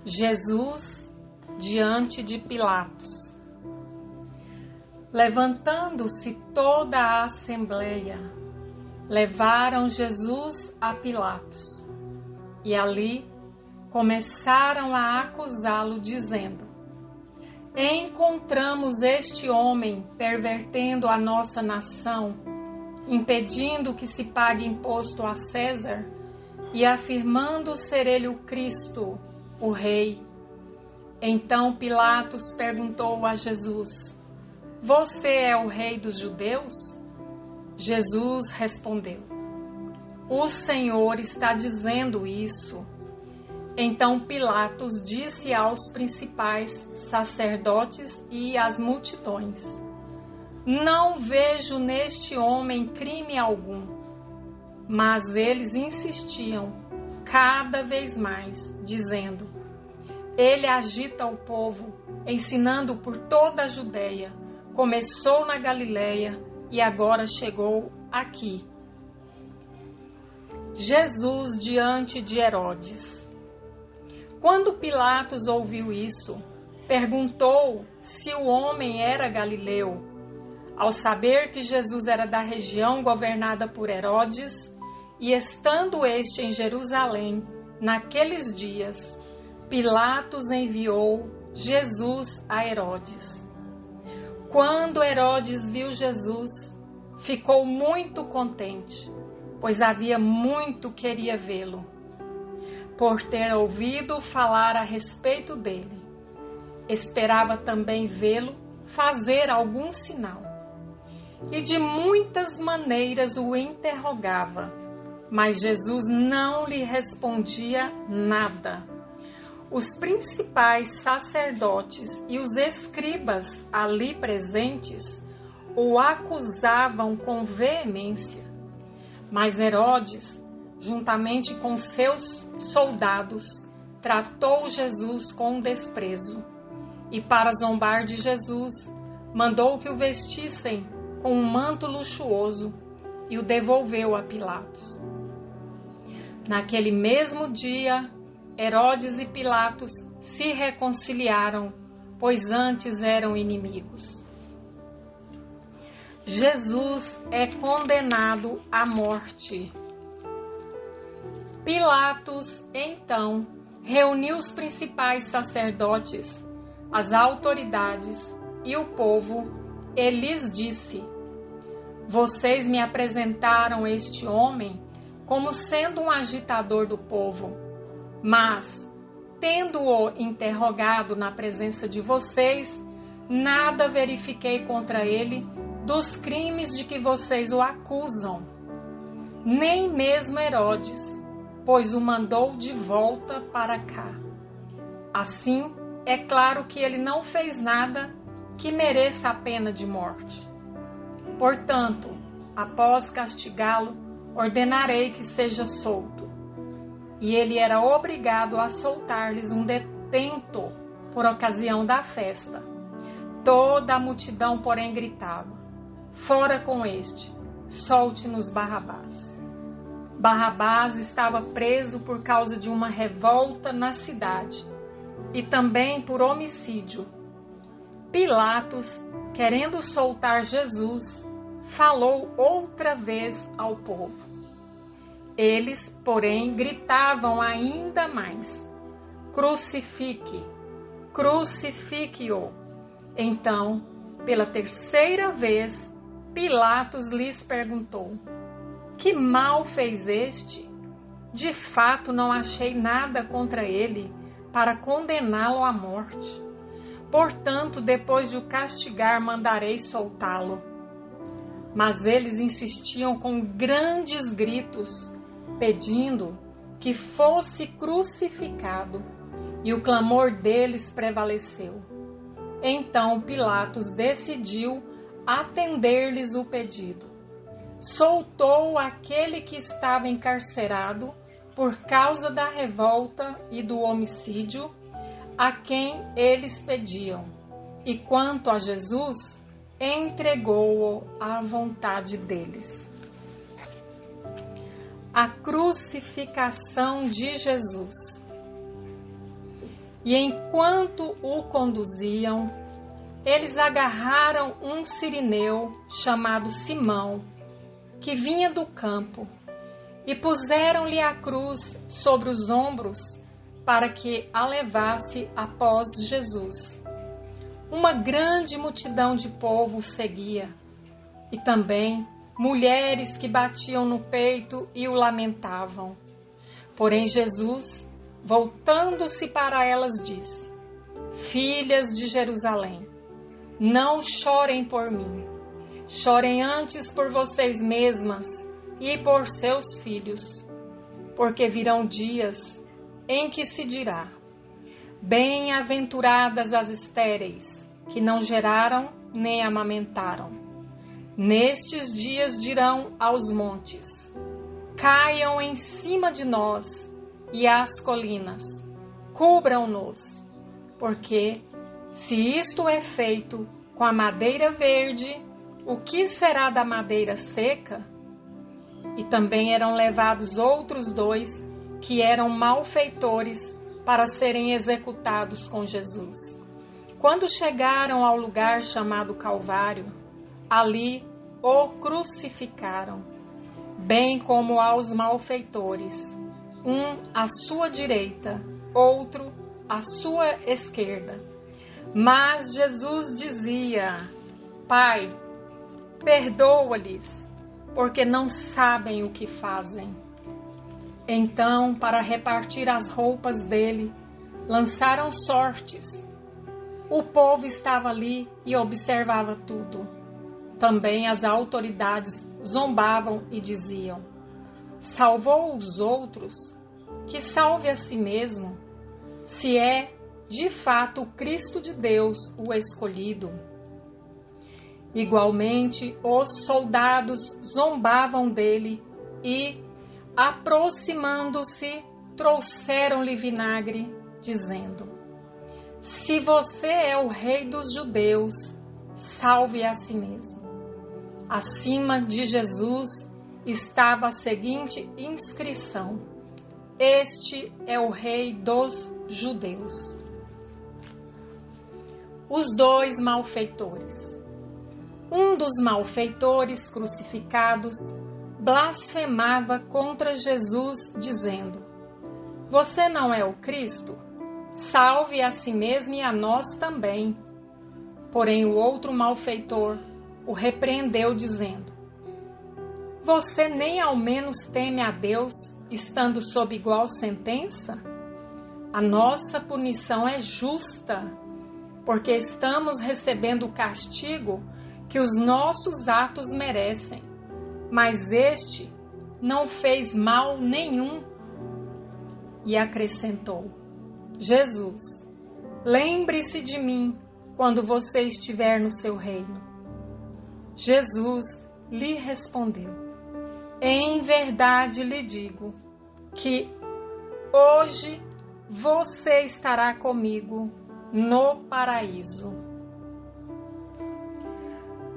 Jesus diante de Pilatos. Levantando-se toda a assembleia, levaram Jesus a Pilatos e ali começaram a acusá-lo, dizendo: encontramos este homem pervertendo a nossa nação, impedindo que se pague imposto a César e afirmando ser ele o Cristo, o Rei. Então Pilatos perguntou a Jesus: você é o Rei dos judeus? Jesus respondeu: o Senhor está dizendo isso. Então Pilatos disse aos principais sacerdotes e às multidões: não vejo neste homem crime algum. Mas eles insistiam cada vez mais, dizendo: ele agita o povo, ensinando por toda a Judeia. Começou na Galileia e agora chegou aqui. Jesus diante de Herodes. Quando Pilatos ouviu isso, perguntou se o homem era galileu. Ao saber que Jesus era da região governada por Herodes, e estando este em Jerusalém, naqueles dias, Pilatos enviou Jesus a Herodes. Quando Herodes viu Jesus, ficou muito contente, pois havia muito queria vê-lo, por ter ouvido falar a respeito dele. Esperava também vê-lo fazer algum sinal. E de muitas maneiras o interrogava, mas Jesus não lhe respondia nada. Os principais sacerdotes e os escribas ali presentes o acusavam com veemência. Mas Herodes, juntamente com seus soldados, tratou Jesus com desprezo e, para zombar de Jesus, mandou que o vestissem com um manto luxuoso e o devolveu a Pilatos. Naquele mesmo dia, Herodes e Pilatos se reconciliaram, pois antes eram inimigos. Jesus é condenado à morte. Pilatos, então, reuniu os principais sacerdotes, as autoridades e o povo, e lhes disse: vocês me apresentaram este homem como sendo um agitador do povo, mas, tendo-o interrogado na presença de vocês, nada verifiquei contra ele dos crimes de que vocês o acusam. Nem mesmo Herodes, pois o mandou de volta para cá. Assim, é claro que ele não fez nada que mereça a pena de morte. Portanto, após castigá-lo, ordenarei que seja solto. E ele era obrigado a soltar-lhes um detento por ocasião da festa. Toda a multidão, porém, gritava: fora com este, solte-nos Barrabás. Barrabás estava preso por causa de uma revolta na cidade e também por homicídio. Pilatos, querendo soltar Jesus, falou outra vez ao povo. Eles, porém, gritavam ainda mais: crucifique, crucifique-o. Então, pela terceira vez, Pilatos lhes perguntou: que mal fez este? De fato, não achei nada contra ele para condená-lo à morte. Portanto, depois de o castigar, mandarei soltá-lo. Mas eles insistiam com grandes gritos, pedindo que fosse crucificado, e o clamor deles prevaleceu. Então Pilatos decidiu atender-lhes o pedido. Soltou aquele que estava encarcerado por causa da revolta e do homicídio, a quem eles pediam, e quanto a Jesus, entregou-o à vontade deles. A crucificação de Jesus. E enquanto o conduziam, eles agarraram um cirineu chamado Simão, que vinha do campo, e puseram-lhe a cruz sobre os ombros para que a levasse após Jesus. Uma grande multidão de povo o seguia, e também mulheres que batiam no peito e o lamentavam. Porém Jesus, voltando-se para elas, disse: Filhas de Jerusalém, não chorem por mim, chorem antes por vocês mesmas e por seus filhos, porque virão dias em que se dirá: Bem-aventuradas as estéreis, que não geraram nem amamentaram. Nestes dias dirão aos montes: Caiam em cima de nós, e às colinas: Cubram-nos, porque se isto é feito com a madeira verde, o que será da madeira seca? E também eram levados outros 2 que eram malfeitores para serem executados com Jesus. Quando chegaram ao lugar chamado Calvário, ali o crucificaram, bem como aos malfeitores, um à sua direita, outro à sua esquerda. Mas Jesus dizia: Pai, perdoa-lhes, porque não sabem o que fazem. Então, para repartir as roupas dele, lançaram sortes. O povo estava ali e observava tudo. Também as autoridades zombavam e diziam: Salvou os outros, que salve a si mesmo, se é de fato o Cristo de Deus, o escolhido. Igualmente, os soldados zombavam dele e, aproximando-se, trouxeram-lhe vinagre, dizendo: Se você é o rei dos judeus, salve a si mesmo. Acima de Jesus estava a seguinte inscrição: Este é o rei dos judeus. Os 2 malfeitores. Um dos malfeitores crucificados blasfemava contra Jesus, dizendo: Você não é o Cristo? Salve a si mesmo e a nós também. Porém o outro malfeitor o repreendeu, dizendo: Você nem ao menos teme a Deus, estando sob igual sentença? A nossa punição é justa, porque estamos recebendo o castigo que os nossos atos merecem, mas este não fez mal nenhum. E acrescentou: Jesus, lembre-se de mim quando você estiver no seu reino. Jesus lhe respondeu: Em verdade lhe digo que hoje você estará comigo no paraíso.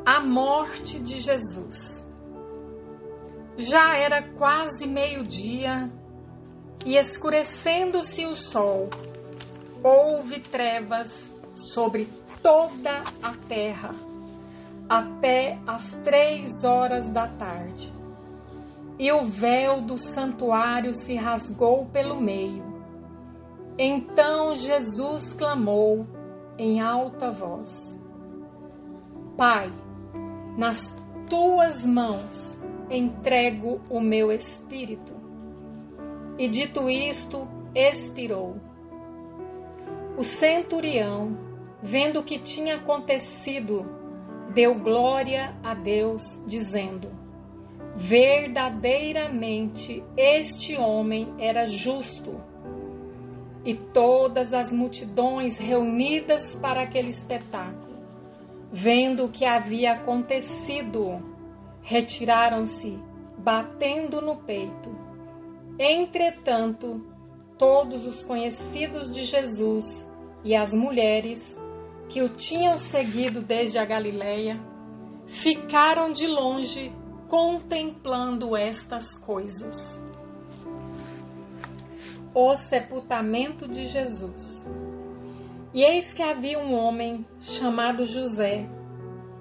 A morte de Jesus. Já era quase meio-dia e, escurecendo-se o sol, houve trevas sobre toda a terra até as 3 horas da tarde. E o véu do santuário se rasgou pelo meio. Então Jesus clamou em alta voz: Pai, nas tuas mãos entrego o meu espírito. E dito isto, expirou. O centurião, vendo o que tinha acontecido, deu glória a Deus, dizendo: Verdadeiramente este homem era justo. E todas as multidões reunidas para aquele espetáculo, vendo o que havia acontecido, retiraram-se, batendo no peito. Entretanto, todos os conhecidos de Jesus e as mulheres que o tinham seguido desde a Galileia ficaram de longe contemplando estas coisas. o sepultamento de Jesus. E eis que havia um homem chamado José,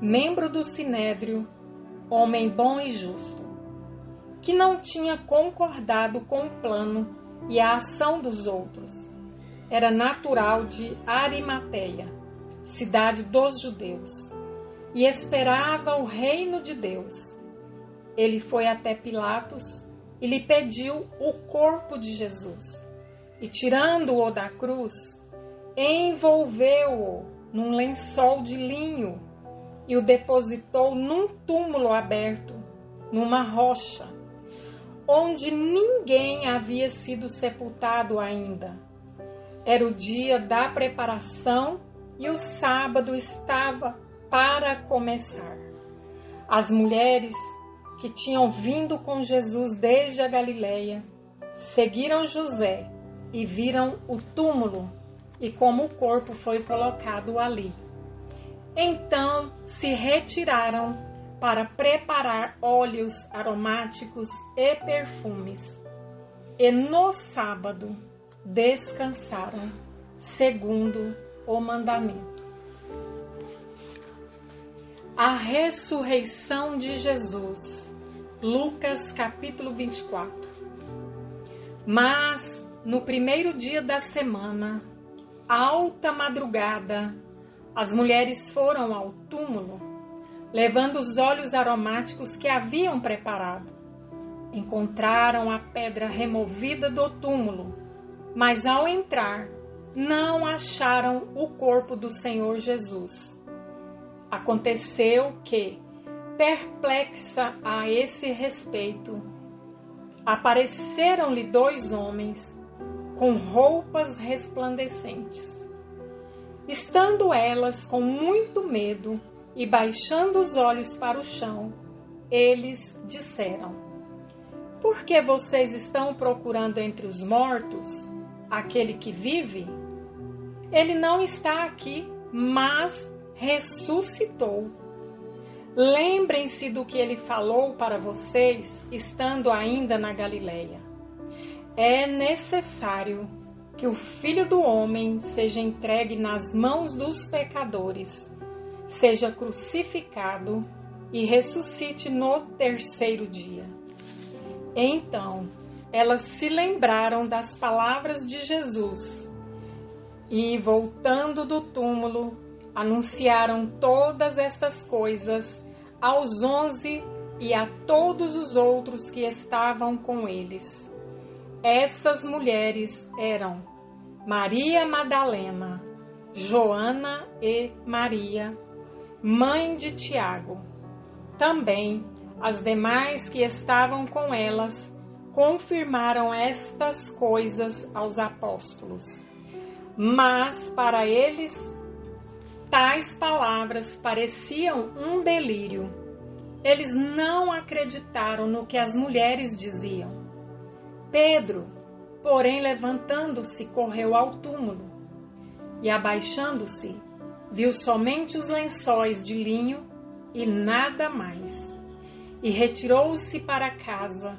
membro do Sinédrio, homem bom e justo, que não tinha concordado com o plano e a ação dos outros. Era natural de Arimateia, cidade dos judeus, e esperava o reino de Deus. Ele foi até Pilatos e lhe pediu o corpo de Jesus. E tirando-o da cruz, envolveu-o num lençol de linho e o depositou num túmulo aberto, numa rocha, onde ninguém havia sido sepultado ainda. Era o dia da preparação e o sábado estava para começar. As mulheres que tinham vindo com Jesus desde a Galileia seguiram José e viram o túmulo e como o corpo foi colocado ali. Então se retiraram para preparar óleos aromáticos e perfumes. E no sábado descansaram, segundo o mandamento. A ressurreição de Jesus. Lucas capítulo 24. Mas no primeiro dia da semana, alta madrugada, as mulheres foram ao túmulo, levando os óleos aromáticos que haviam preparado. Encontraram a pedra removida do túmulo, mas ao entrar, não acharam o corpo do Senhor Jesus. Aconteceu que, perplexa a esse respeito, apareceram-lhe 2 homens com roupas resplandecentes. Estando elas com muito medo e baixando os olhos para o chão, eles disseram: Por que vocês estão procurando entre os mortos aquele que vive? Ele não está aqui, mas ressuscitou. Lembrem-se do que ele falou para vocês, estando ainda na Galileia. É necessário que o Filho do Homem seja entregue nas mãos dos pecadores, seja crucificado e ressuscite no 3º dia. Então, elas se lembraram das palavras de Jesus e, voltando do túmulo, anunciaram todas estas coisas aos 11 e a todos os outros que estavam com eles. Essas mulheres eram Maria Madalena, Joana e Maria, mãe de Tiago. Também as demais que estavam com elas confirmaram estas coisas aos apóstolos. Mas para eles tais palavras pareciam um delírio. Eles não acreditaram no que as mulheres diziam. Pedro, porém, levantando-se, correu ao túmulo e, abaixando-se, viu somente os lençóis de linho e nada mais. E retirou-se para casa,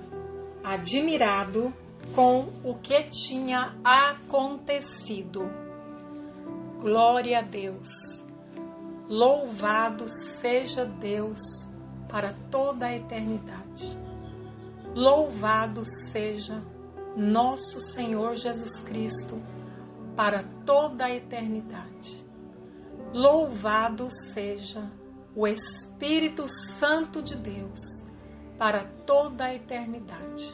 admirado com o que tinha acontecido. Glória a Deus! Louvado seja Deus para toda a eternidade. Louvado seja nosso Senhor Jesus Cristo para toda a eternidade. Louvado seja o Espírito Santo de Deus para toda a eternidade.